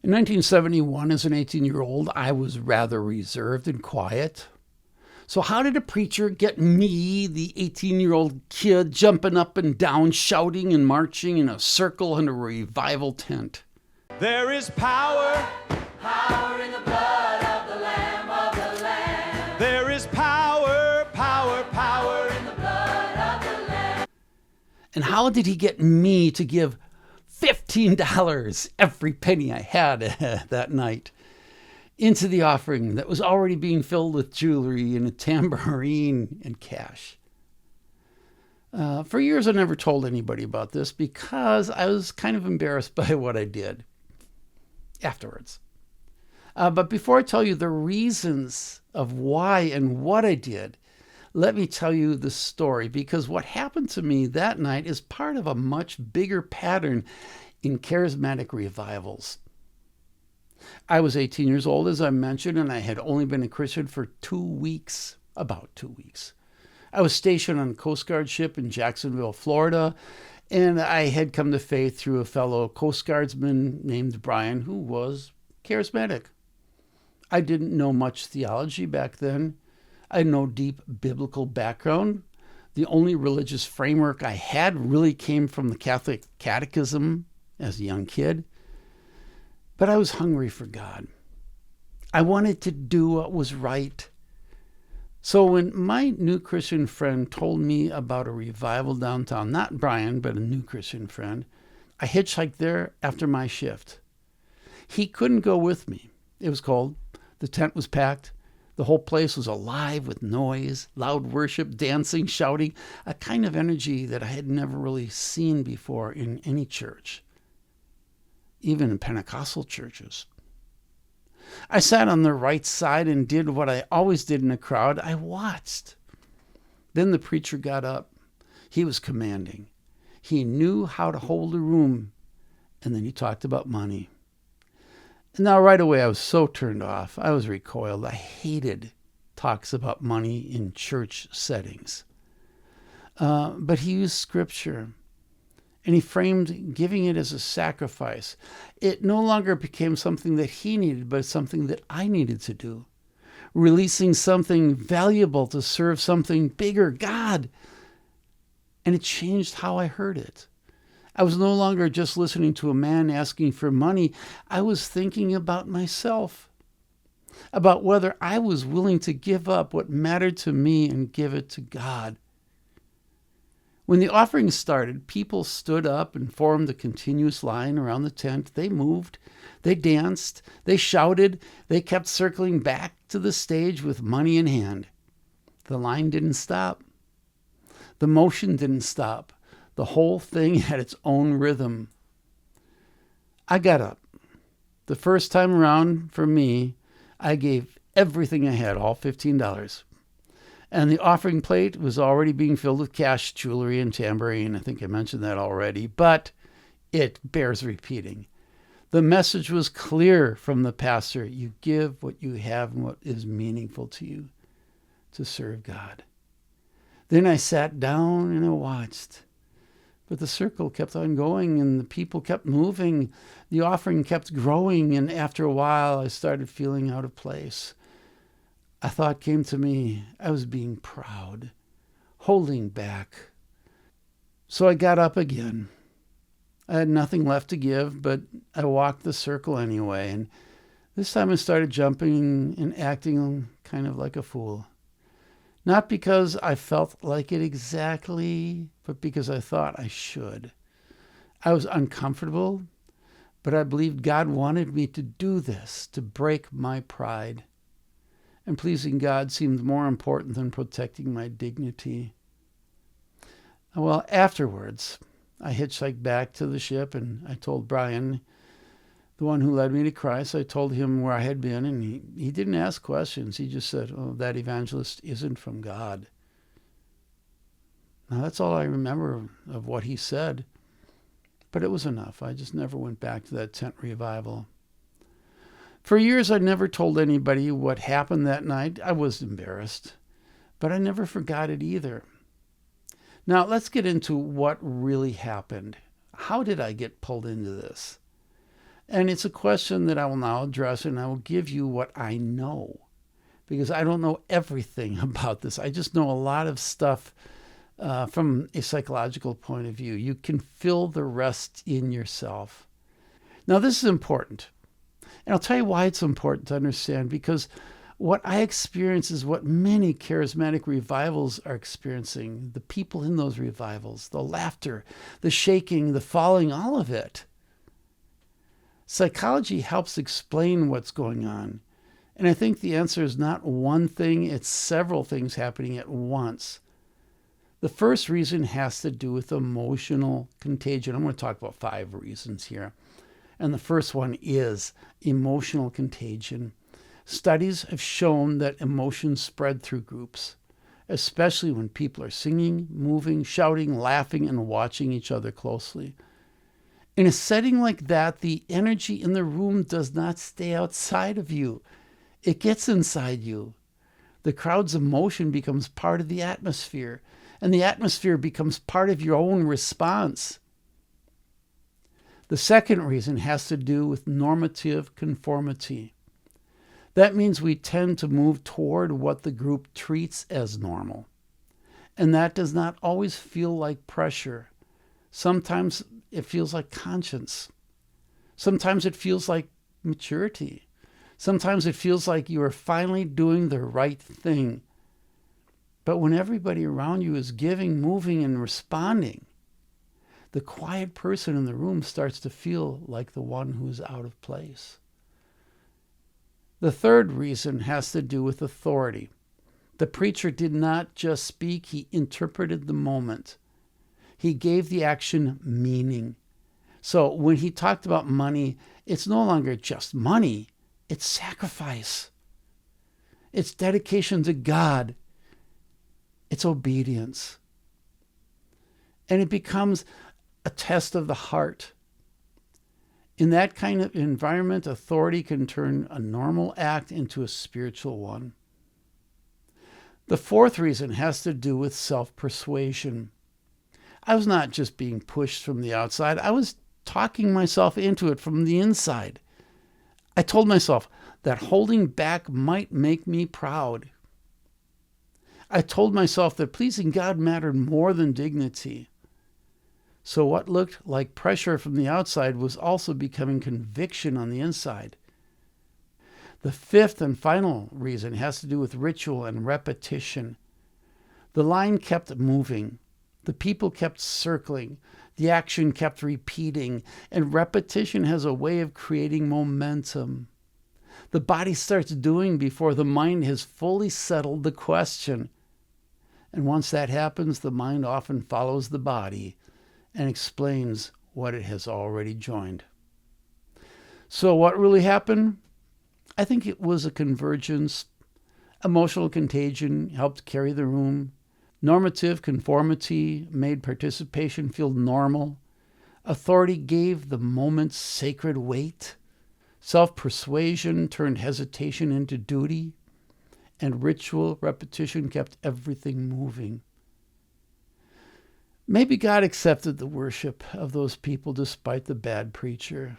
In 1971, as an 18-year-old, I was rather reserved and quiet. So how did a preacher get me, the 18-year-old kid, jumping up and down, shouting and marching in a circle in a revival tent? There is power, Power in the blood of the Lamb of the Lamb. there is power, power, power. In the blood of the Lamb. And how did he get me to give $15, every penny I had that night, into the offering that was already being filled with jewelry and a tambourine and cash? For years, I never told anybody about this because I was kind of embarrassed by what I did afterwards. But before I tell you the reasons of why and what I did, let me tell you the story, because what happened to me that night is part of a much bigger pattern in charismatic revivals. I was 18 years old, as I mentioned, and I had only been a Christian for 2 weeks, about 2 weeks. I was stationed on a Coast Guard ship in Jacksonville, Florida, and I had come to faith through a fellow Coast Guardsman named Brian, who was charismatic. I didn't know much theology back then. I had no deep biblical background. The only religious framework I had really came from the Catholic Catechism as a young kid. But I was hungry for God. I wanted to do what was right. So when my new Christian friend told me about a revival downtown, not Brian, but a new Christian friend, I hitchhiked there after my shift. He couldn't go with me. It was cold. The tent was packed. The whole place was alive with noise, loud worship, dancing, shouting, a kind of energy that I had never really seen before in any church, even in Pentecostal churches. I sat on the right side and did what I always did in a crowd. I watched. Then the preacher got up. He was commanding. He knew how to hold a room. And then he talked about money. And now right away I was so turned off. I was recoiled. I hated talks about money in church settings. But he used scripture. And he framed giving it as a sacrifice. It no longer became something that he needed, but something that I needed to do. Releasing something valuable to serve something bigger, God. And it changed how I heard it. I was no longer just listening to a man asking for money. I was thinking about myself, about whether I was willing to give up what mattered to me and give it to God. When the offering started, people stood up and formed a continuous line around the tent. They moved, they danced, they shouted, they kept circling back to the stage with money in hand. The line didn't stop. The motion didn't stop. The whole thing had its own rhythm. I got up. The first time around, for me, I gave everything I had, all $15. And the offering plate was already being filled with cash, jewelry, and tambourine. I think I mentioned that already, but it bears repeating. The message was clear from the pastor. You give what you have and what is meaningful to you to serve God. Then I sat down and I watched. But the circle kept on going and the people kept moving. The offering kept growing, and after a while I started feeling out of place. A thought came to me. I was being proud, holding back. So I got up again. I had nothing left to give, but I walked the circle anyway, and this time I started jumping and acting kind of like a fool. Not because I felt like it exactly, but because I thought I should. I was uncomfortable, but I believed God wanted me to do this, to break my pride. And pleasing God seemed more important than protecting my dignity. Well, afterwards, I hitchhiked back to the ship and I told Brian, the one who led me to Christ, I told him where I had been, and he didn't ask questions. He just said, oh, that evangelist isn't from God. Now, that's all I remember of what he said, but it was enough. I just never went back to that tent revival. For years, I never told anybody what happened that night. I was embarrassed, but I never forgot it either. Now, let's get into what really happened. How did I get pulled into this? And it's a question that I will now address, and I will give you what I know, because I don't know everything about this. I just know a lot of stuff from a psychological point of view. You can fill the rest in yourself. Now, this is important. And I'll tell you why it's important to understand, because what I experience is what many charismatic revivals are experiencing. The people in those revivals, the laughter, the shaking, the falling, all of it. Psychology helps explain what's going on. And I think the answer is not one thing, it's several things happening at once. The first reason has to do with emotional contagion. I'm going to talk about 5 reasons here. And the first one is emotional contagion. Studies have shown that emotions spread through groups, especially when people are singing, moving, shouting, laughing, and watching each other closely. In a setting like that, the energy in the room does not stay outside of you. It gets inside you. The crowd's emotion becomes part of the atmosphere, and the atmosphere becomes part of your own response. The second reason has to do with normative conformity. That means we tend to move toward what the group treats as normal. And that does not always feel like pressure. Sometimes it feels like conscience. Sometimes it feels like maturity. Sometimes it feels like you are finally doing the right thing. But when everybody around you is giving, moving, and responding, the quiet person in the room starts to feel like the one who is out of place. The third reason has to do with authority. The preacher did not just speak, he interpreted the moment. He gave the action meaning. So when he talked about money, it's no longer just money, it's sacrifice. It's dedication to God. It's obedience. And it becomes a test of the heart. In that kind of environment, authority can turn a normal act into a spiritual one. The fourth reason has to do with self-persuasion. I was not just being pushed from the outside, I was talking myself into it from the inside. I told myself that holding back might make me proud. I told myself that pleasing God mattered more than dignity. So what looked like pressure from the outside was also becoming conviction on the inside. The fifth and final reason has to do with ritual and repetition. The line kept moving. The people kept circling. The action kept repeating. And repetition has a way of creating momentum. The body starts doing before the mind has fully settled the question. And once that happens, the mind often follows the body and explains what it has already joined. So what really happened? I think it was a convergence. Emotional contagion helped carry the room. Normative conformity made participation feel normal. Authority gave the moment sacred weight. Self-persuasion turned hesitation into duty. And ritual repetition kept everything moving. Maybe God accepted the worship of those people despite the bad preacher.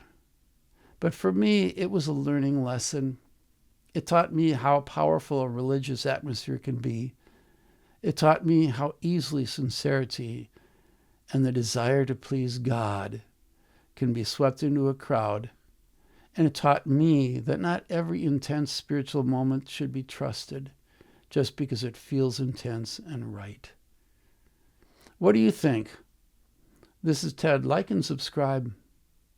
But for me, it was a learning lesson. It taught me how powerful a religious atmosphere can be. It taught me how easily sincerity and the desire to please God can be swept into a crowd. And it taught me that not every intense spiritual moment should be trusted just because it feels intense and right. What do you think? This is Ted. Like and subscribe.